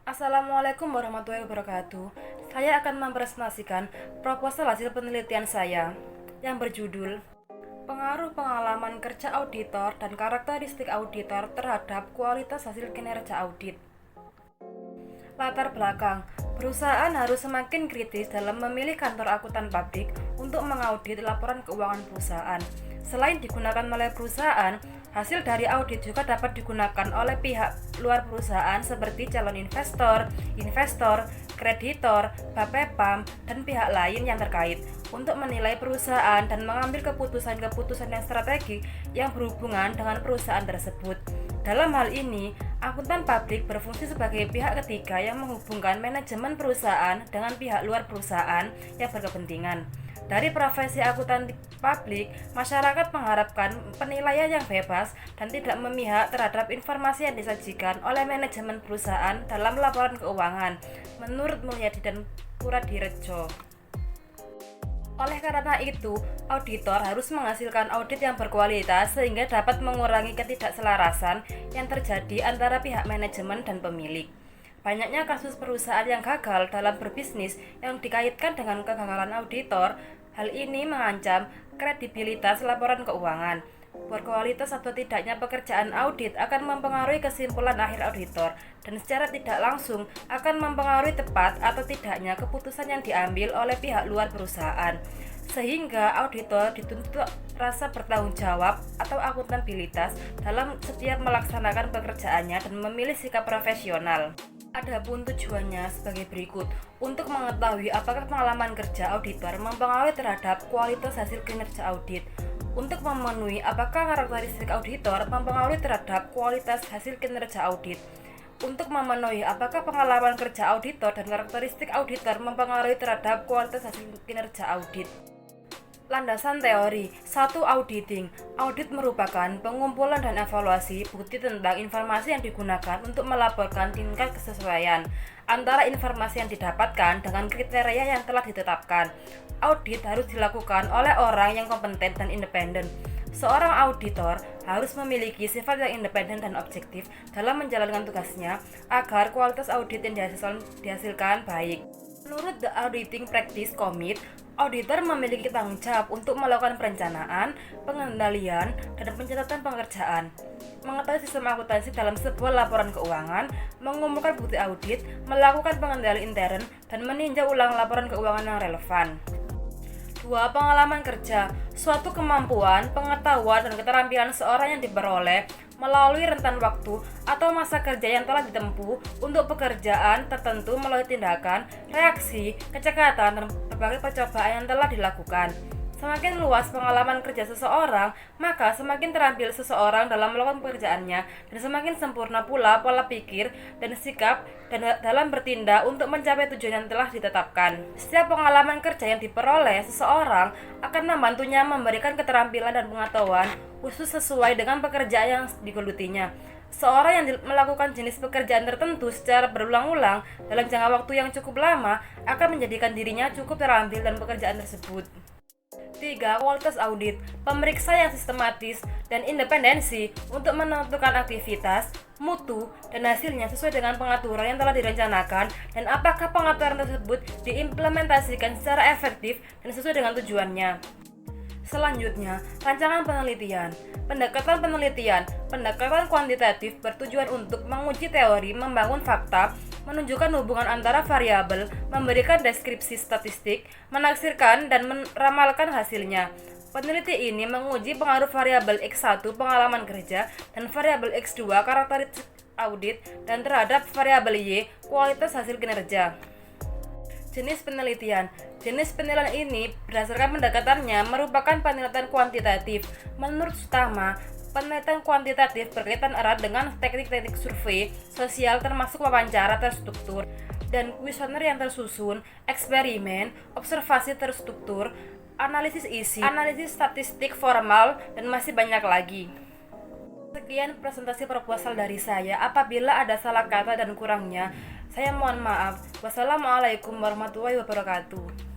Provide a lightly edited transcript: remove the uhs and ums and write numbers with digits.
Assalamualaikum warahmatullahi wabarakatuh. Saya akan mempresentasikan proposal hasil penelitian saya yang berjudul Pengaruh Pengalaman Kerja Auditor dan Karakteristik Auditor Terhadap Kualitas Hasil Kinerja Audit. Latar belakang, perusahaan harus semakin kritis dalam memilih kantor akuntan publik untuk mengaudit laporan keuangan perusahaan. Selain digunakan oleh perusahaan, hasil dari audit juga dapat digunakan oleh pihak luar perusahaan seperti calon investor, kreditor, Bapepam, dan pihak lain yang terkait untuk menilai perusahaan dan mengambil keputusan-keputusan yang strategis yang berhubungan dengan perusahaan tersebut. Dalam hal ini, akuntan publik berfungsi sebagai pihak ketiga yang menghubungkan manajemen perusahaan dengan pihak luar perusahaan yang berkepentingan. Dari profesi akuntan publik, masyarakat mengharapkan penilaian yang bebas dan tidak memihak terhadap informasi yang disajikan oleh manajemen perusahaan dalam laporan keuangan, menurut Mulyadi dan Puradiredjo. Oleh karena itu, auditor harus menghasilkan audit yang berkualitas sehingga dapat mengurangi ketidakselarasan yang terjadi antara pihak manajemen dan pemilik. Banyaknya kasus perusahaan yang gagal dalam berbisnis yang dikaitkan dengan kegagalan auditor. Hal ini mengancam kredibilitas laporan keuangan. Berkualitas atau tidaknya pekerjaan audit akan mempengaruhi kesimpulan akhir auditor dan secara tidak langsung akan mempengaruhi tepat atau tidaknya keputusan yang diambil oleh pihak luar perusahaan. Sehingga auditor dituntut rasa bertanggung jawab atau akuntabilitas dalam setiap melaksanakan pekerjaannya dan memilih sikap profesional. Adapun tujuannya sebagai berikut: untuk mengetahui apakah pengalaman kerja auditor mempengaruhi terhadap kualitas hasil kinerja audit, untuk memenuhi apakah karakteristik auditor mempengaruhi terhadap kualitas hasil kinerja audit, untuk memenuhi apakah pengalaman kerja auditor dan karakteristik auditor mempengaruhi terhadap kualitas hasil kinerja audit. Landasan teori 1. Auditing. Audit merupakan pengumpulan dan evaluasi bukti tentang informasi yang digunakan untuk melaporkan tingkat kesesuaian antara informasi yang didapatkan dengan kriteria yang telah ditetapkan. Audit harus dilakukan oleh orang yang kompeten dan independen. Seorang auditor harus memiliki sifat yang independen dan objektif dalam menjalankan tugasnya agar kualitas audit yang dihasilkan baik. Menurut The Auditing Practice Commit, auditor memiliki tanggung jawab untuk melakukan perencanaan, pengendalian, dan pencatatan pengerjaan, mengetahui sistem akuntansi dalam sebuah laporan keuangan, mengumpulkan bukti audit, melakukan pengendali intern, dan meninjau ulang laporan keuangan yang relevan. 2. Pengalaman kerja. Suatu kemampuan, pengetahuan, dan keterampilan seorang yang diperoleh melalui rentan waktu atau masa kerja yang telah ditempuh untuk pekerjaan tertentu melalui tindakan, reaksi, kecekatan, dan berbagai percobaan yang telah dilakukan. Semakin luas pengalaman kerja seseorang, maka semakin terampil seseorang dalam melakukan pekerjaannya dan semakin sempurna pula pola pikir dan sikap dan dalam bertindak untuk mencapai tujuan yang telah ditetapkan. Setiap pengalaman kerja yang diperoleh seseorang akan membantunya memberikan keterampilan dan pengetahuan khusus sesuai dengan pekerjaan yang digelutinya. Seorang yang melakukan jenis pekerjaan tertentu secara berulang-ulang dalam jangka waktu yang cukup lama akan menjadikan dirinya cukup terampil dalam pekerjaan tersebut. 3. Kualitas audit. Pemeriksa yang sistematis dan independensi untuk menentukan aktivitas, mutu, dan hasilnya sesuai dengan pengaturan yang telah direncanakan dan apakah pengaturan tersebut diimplementasikan secara efektif dan sesuai dengan tujuannya. Selanjutnya, rancangan penelitian. Pendekatan kuantitatif bertujuan untuk menguji teori, membangun fakta, menunjukkan hubungan antara variabel, memberikan deskripsi statistik, menaksirkan dan meramalkan hasilnya. Peneliti ini menguji pengaruh variabel X1 pengalaman kerja dan variabel X2 karakteristik audit dan terhadap variabel Y kualitas hasil kinerja. Jenis penelitian ini berdasarkan pendekatannya merupakan penelitian kuantitatif. Menurut Sutama, penelitian kuantitatif berkaitan erat dengan teknik-teknik survei sosial termasuk wawancara terstruktur dan kuesioner yang tersusun, eksperimen, observasi terstruktur, analisis isi, analisis statistik formal, dan masih banyak lagi. Sekian presentasi proposal dari saya. Apabila ada salah kata dan kurangnya, saya mohon maaf. Wassalamualaikum warahmatullahi wabarakatuh.